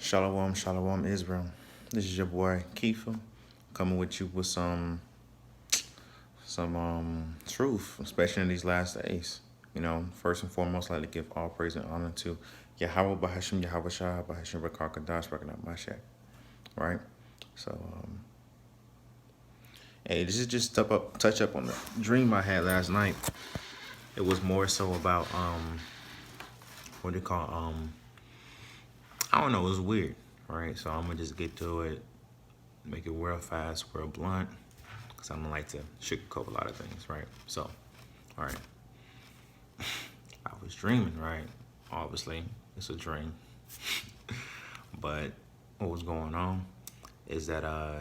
Shalom, shalom, Israel. This is your boy Kefa, coming with you with some truth, especially in these last days. First and foremost, I'd like to give all praise and honor to Yahweh Bahashim Yahweh Shah Bahashim Rakakadash Rakanat Mashak. Right? So, hey, this is just touch up on the dream I had last night. It was more so about what do you call I don't know. It was weird. Right? So I'm gonna just get to it, make it real fast, real blunt, because I don't like to sugarcoat a lot of things, right? So, all right. I was dreaming, right? Obviously, it's a dream. But what was going on is that I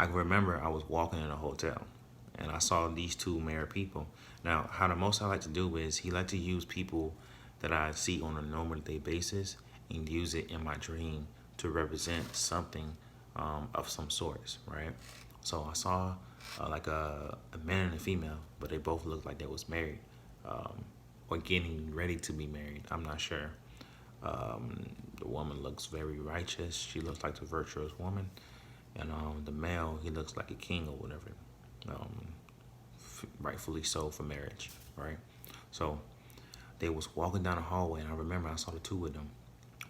remember I was walking in a hotel and I saw these two married people. Now, how the most I like to do is he like to use people that I see on a normal day basis and use it in my dream to represent something of some sorts, right? So I saw like a man and a female, but they both looked like they was married or getting ready to be married. I'm not sure. The woman looks very righteous. She looks like the virtuous woman. And the male, he looks like a king or whatever. Um, Rightfully so for marriage, right? So they was walking down the hallway, and I remember I saw the two of them.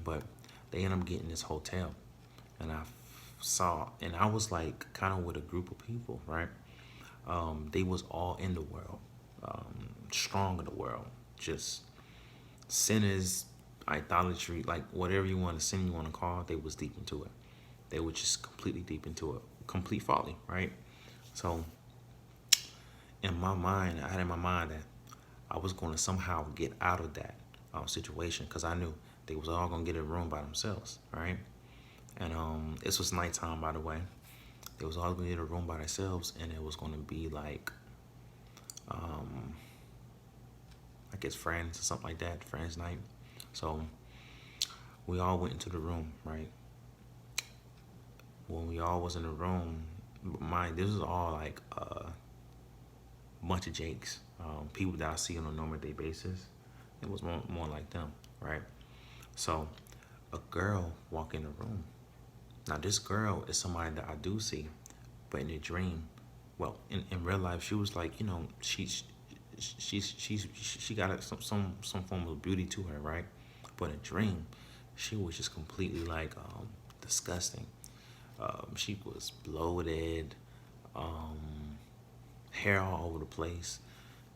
But they ended up getting this hotel. And and I was like kind of with a group of people, right? They was all in the world, strong in the world, just sinners, idolatry, like whatever you want to sin you want to call it, they was deep into it. They were just completely deep into it, complete folly, right? So in my mind, I had in my mind that I was going to somehow get out of that situation because I knew they was all gonna get a room by themselves, right? And this was nighttime, by the way. They was all gonna get a room by themselves, and it was gonna be like, I guess friends or something like that, friends night. So we all went into the room, right? When we all was in the room, this was all like a bunch of Jakes, people that I see on a normal day basis. It was more like them, right? So a girl walked in the room. Now this girl is somebody that I do see, but in a dream, well, in real life, she was like, she got some form of beauty to her, right? But in a dream, she was just completely like disgusting. She was bloated, um, hair all over the place,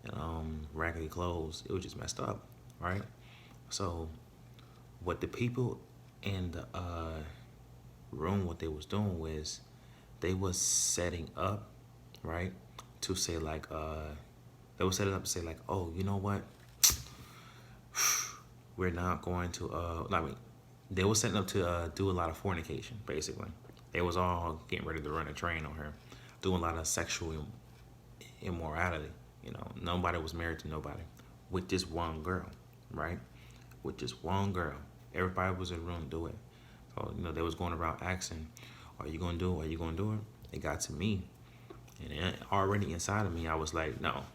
and raggedy clothes. It was just messed up, right? So what the people in the room, what they was doing was they was setting up, right, to say like they was setting up to say like, oh, you know what, we're not going to I mean, they was setting up to do a lot of fornication, basically. They was all getting ready to run a train on her, doing a lot of sexual immorality. Nobody was married to nobody, with this one girl, right? With just one girl. Everybody was in the room to do it. So, they was going around asking, are you going to do it? Are you going to do it? It got to me. And already inside of me, I was like, no,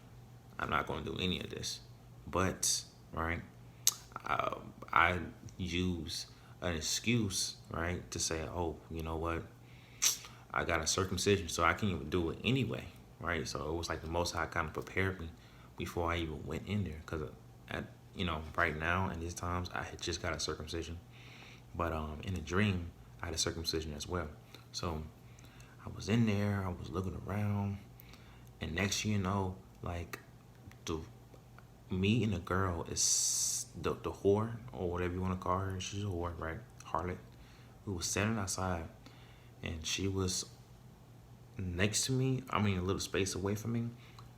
I'm not going to do any of this. But, right, I use an excuse, right, to say, oh, you know what? I got a circumcision, so I can't even do it anyway, right? So it was like the Most High kind of prepared me before I even went in there, because right now in these times I had just got a circumcision, but in a dream I had a circumcision as well. So I was in there, I was looking around, and next thing you know, like the me and the girl is the whore or whatever you want to call her. She's a whore, right? Harlot. We was standing outside, and she was next to me. I mean, a little space away from me,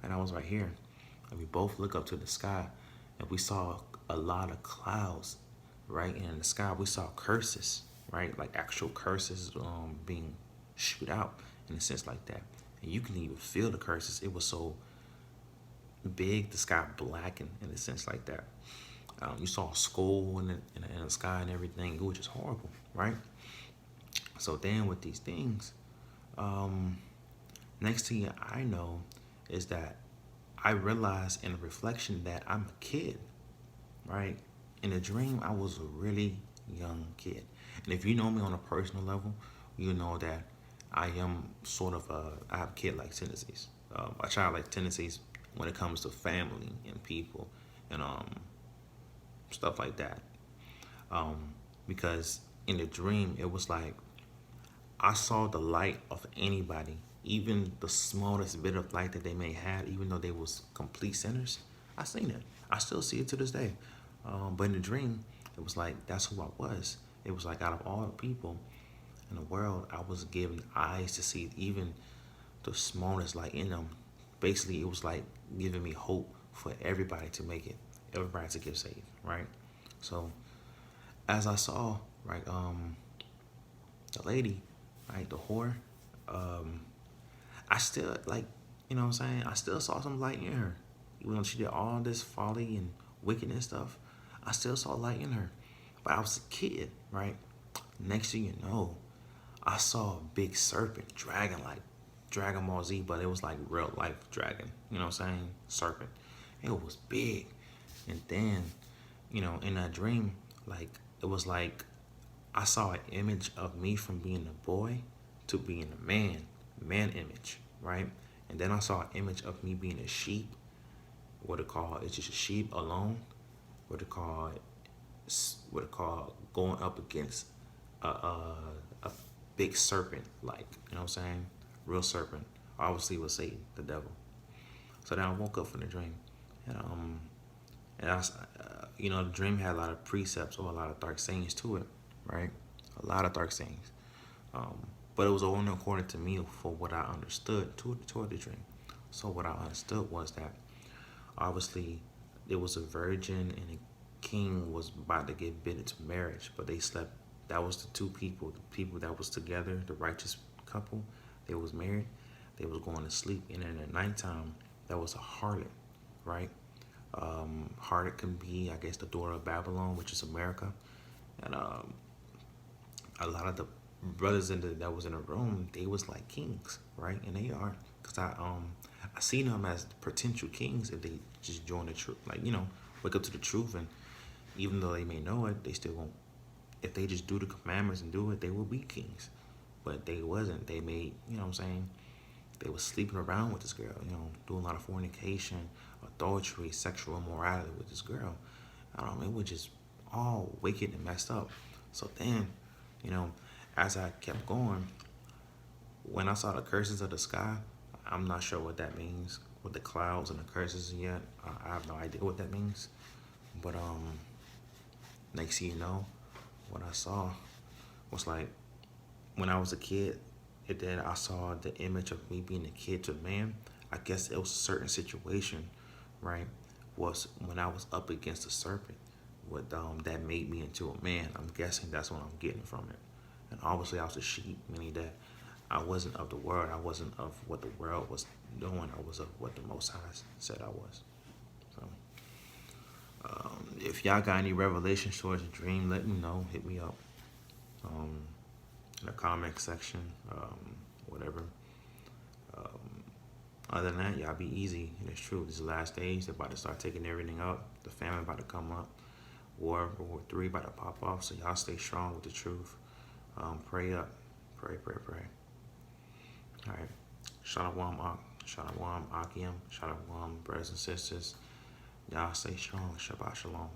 and I was right here. And we both look up to the sky, and we saw a lot of clouds, right? And in the sky, we saw curses, right? Like actual curses being shoot out in a sense like that. And you can even feel the curses. It was so big, the sky blackened in a sense like that. You saw a skull in the sky and everything. It was just horrible, right? So then with these things, next thing I know is that I realized in a reflection that I'm a kid, right? In a dream, I was a really young kid. And if you know me on a personal level, you know that I am sort of I have kid-like tendencies, a child-like tendencies when it comes to family and people and stuff like that. Um, because in the dream, it was like I saw the light of anybody, even the smallest bit of light that they may have, even though they was complete sinners. I seen it. I still see it to this day. But in the dream, it was like that's who I was. It was like out of all the people in the world, I was given eyes to see even the smallest light in them. Basically, it was like giving me hope for everybody to make it, everybody to get saved, right? So as I saw, right, the lady, right, the whore, um, I still like, you know what I'm saying? I still saw some light in her. Even though she did all this folly and wickedness stuff, I still saw light in her. But I was a kid, right? Next thing you know, I saw a big serpent, dragon like Dragon Ball Z, but it was like real life dragon. You know what I'm saying? Serpent. It was big. And then, in that dream, like it was like I saw an image of me from being a boy to being a man image, right? And then I saw an image of me being a sheep. What it called? It's just a sheep alone. What it called? What it called? Going up against a big serpent, like you know what I'm saying? Real serpent. Obviously, was Satan, the devil. So then I woke up from the dream, and the dream had a lot of precepts or a lot of dark sayings to it, right? A lot of dark sayings. Um, but it was only according to me for what I understood toward the dream. So what I understood was that obviously there was a virgin and a king was about to get bid into marriage, but they slept. That was the two people, the people that was together, the righteous couple. They was married. They was going to sleep, and in the nighttime, that was a harlot, right? Harlot can be, I guess, the daughter of Babylon, which is America, and a lot of the brothers that was in the room, they was like kings, right? And they are, cause I seen them as potential kings if they just join the truth, like wake up to the truth, and even though they may know it, they still won't. If they just do the commandments and do it, they will be kings. But they wasn't. They made, you know what I'm saying? They was sleeping around with this girl, doing a lot of fornication, adultery, sexual immorality with this girl. It was just all wicked and messed up. So then, you know, as I kept going, when I saw the curses of the sky, I'm not sure what that means with the clouds and the curses yet. I have no idea what that means. But next thing you know, what I saw was like when I was a kid, and then I saw the image of me being a kid to a man. I guess it was a certain situation, right? Was when I was up against a serpent, what that made me into a man. I'm guessing that's what I'm getting from it. And obviously, I was a sheep, meaning that I wasn't of the world. I wasn't of what the world was doing. I was of what the Most High said I was. So, if y'all got any revelation stories or dream, let me know. Hit me up um, in the comment section, whatever. Other than that, y'all be easy. And it's true. This is the last days. They're about to start taking everything up. The famine about to come up. World War III about to pop off. So y'all stay strong with the truth. Pray up. Pray. All right. Shalom, Shalom, Akim. Shalom, brothers and sisters. Y'all stay strong. Shabbat shalom.